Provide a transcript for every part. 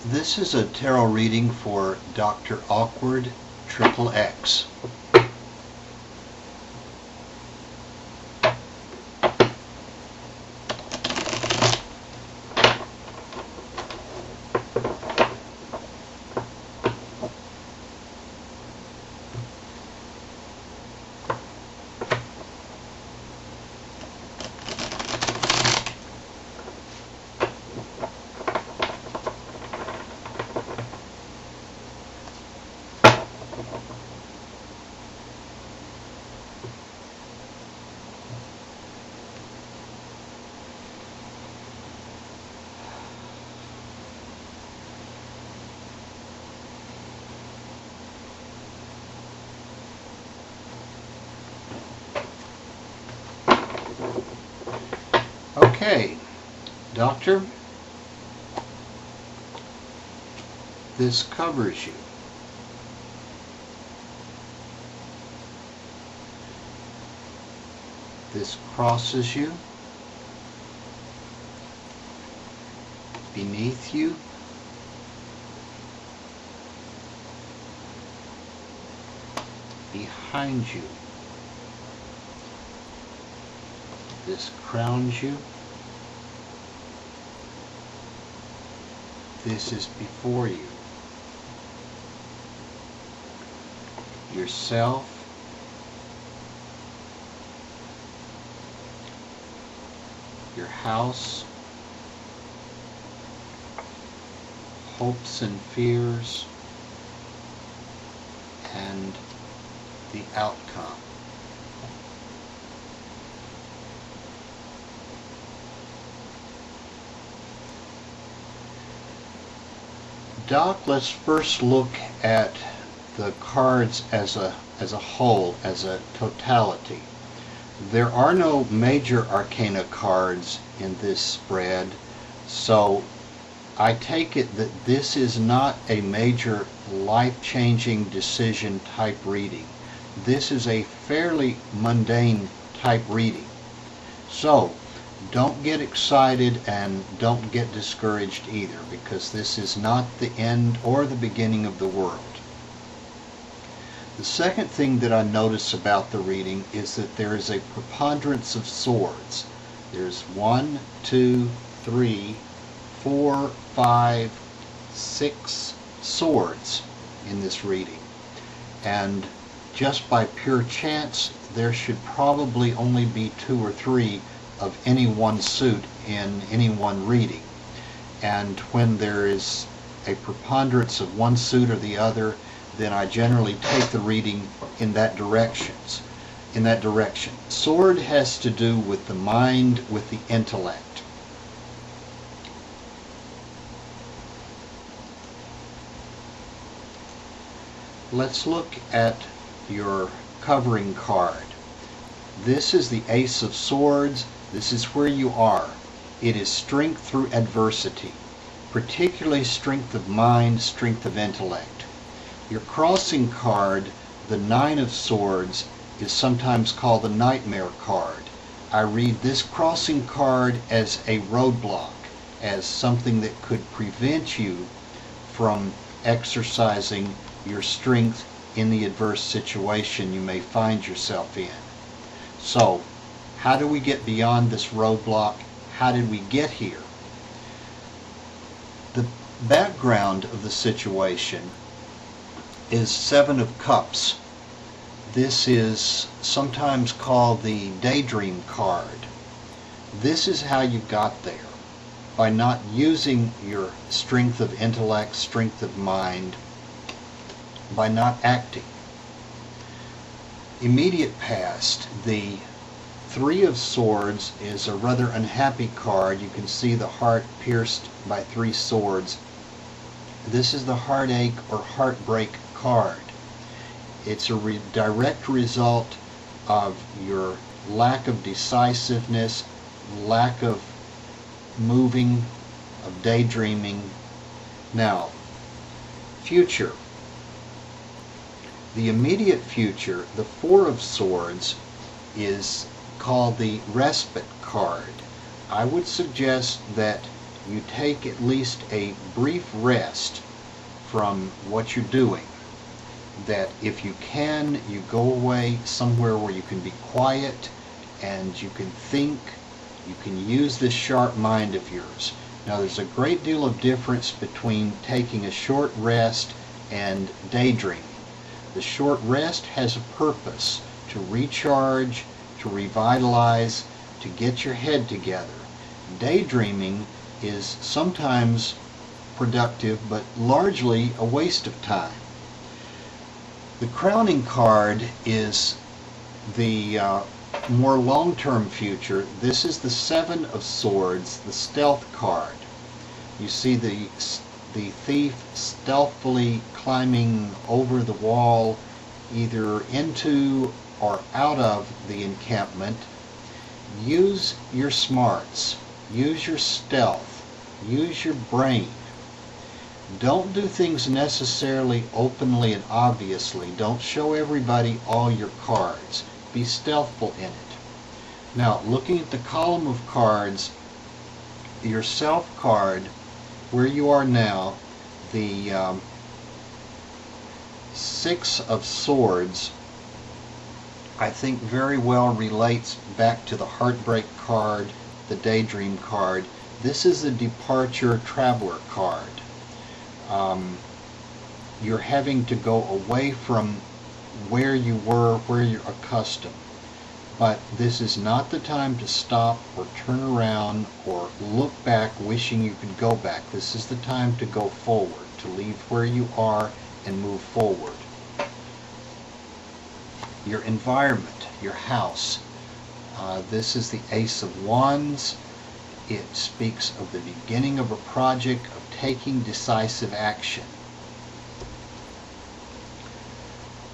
This is a tarot reading for DrAwkwardXXX. Okay, Doctor, this covers you. This crosses you, beneath you, behind you. This crowns you. This is before you. Yourself, your house, hopes and fears, and the outcome. Doc, let's first look at the cards as a whole, as a totality. There are no major arcana cards in this spread, so I take it that this is not a major life-changing decision type reading. This is a fairly mundane type reading. So don't get excited and don't get discouraged either, because this is not the end or the beginning of the world. The second thing that I notice about the reading is that there is a preponderance of swords. There's 1, 2, 3, 4, 5, 6 swords in this reading. And just by pure chance, there should probably only be 2 or 3 of any one suit in any one reading. And when there is a preponderance of one suit or the other, then I generally take the reading in that direction. Sword has to do with the mind, with the intellect. Let's look at your covering card. This is the Ace of Swords. This is where you are. It is strength through adversity, particularly strength of mind, strength of intellect. Your crossing card, the Nine of Swords, is sometimes called the Nightmare card. I read this crossing card as a roadblock, as something that could prevent you from exercising your strength in the adverse situation you may find yourself in. So, how do we get beyond this roadblock? How did we get here? The background of the situation is 7 of Cups. This is sometimes called the Daydream card. This is how you got there, by not using your strength of intellect, strength of mind, by not acting. Immediate past, the 3 of Swords is a rather unhappy card. You can see the heart pierced by 3 swords. This is the heartache or heartbreak card. It's a direct result of your lack of decisiveness, lack of moving, of daydreaming. Now, future. The immediate future, the 4 of Swords, is called the Respite card. I would suggest that you take at least a brief rest from what you're doing. That if you can, you go away somewhere where you can be quiet and you can think, you can use this sharp mind of yours. Now there's a great deal of difference between taking a short rest and daydreaming. The short rest has a purpose, to recharge, to revitalize, to get your head together. Daydreaming is sometimes productive, but largely a waste of time. The crowning card is the more long-term future. This is the Seven of Swords, the stealth card. You see the thief stealthily climbing over the wall, either into or out of the encampment. Use your smarts, use your stealth, use your brain. Don't do things necessarily openly and obviously. Don't show everybody all your cards. Be stealthful in it. Now, looking at the column of cards, your self card, where you are now, the Six of Swords, I think very well relates back to the Heartbreak card, the Daydream card. This is the Departure Traveler card. You're having to go away from where you were, where you're accustomed. But this is not the time to stop or turn around or look back wishing you could go back. This is the time to go forward, to leave where you are and move forward. Your environment, your house. This is the Ace of Wands. It speaks of the beginning of a project, of taking decisive action.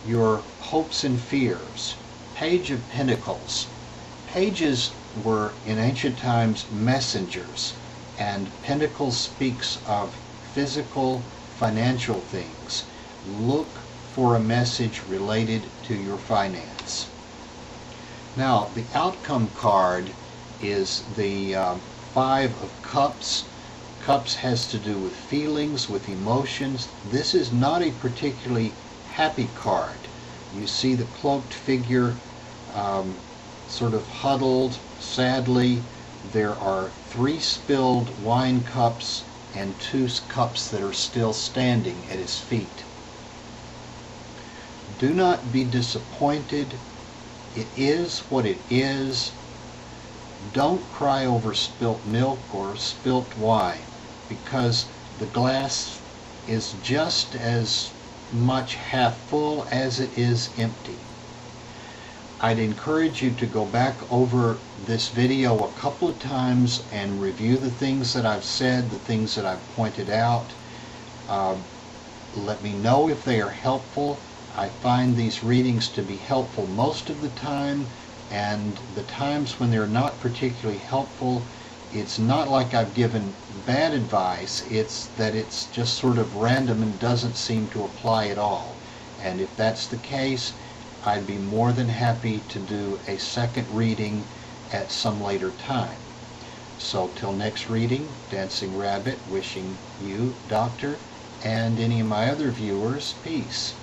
Your hopes and fears. Page of Pentacles. Pages were in ancient times messengers, and Pentacles speaks of physical, financial things. Look for a message related to your finance. Now, the outcome card is the Five of Cups. Cups has to do with feelings, with emotions. This is not a particularly happy card. You see the cloaked figure sort of huddled, sadly. There are 3 spilled wine cups and 2 cups that are still standing at his feet. Do not be disappointed. It is what it is. Don't cry over spilt milk or spilt wine, because the glass is just as much half full as it is empty. I'd encourage you to go back over this video a couple of times and review the things that I've said, the things that I've pointed out. Let me know if they are helpful. I find these readings to be helpful most of the time, and the times when they're not particularly helpful, it's not like I've given bad advice, it's that it's just sort of random and doesn't seem to apply at all. And if that's the case, I'd be more than happy to do a second reading at some later time. So till next reading, Dancing Rabbit wishing you, Doctor, and any of my other viewers, peace.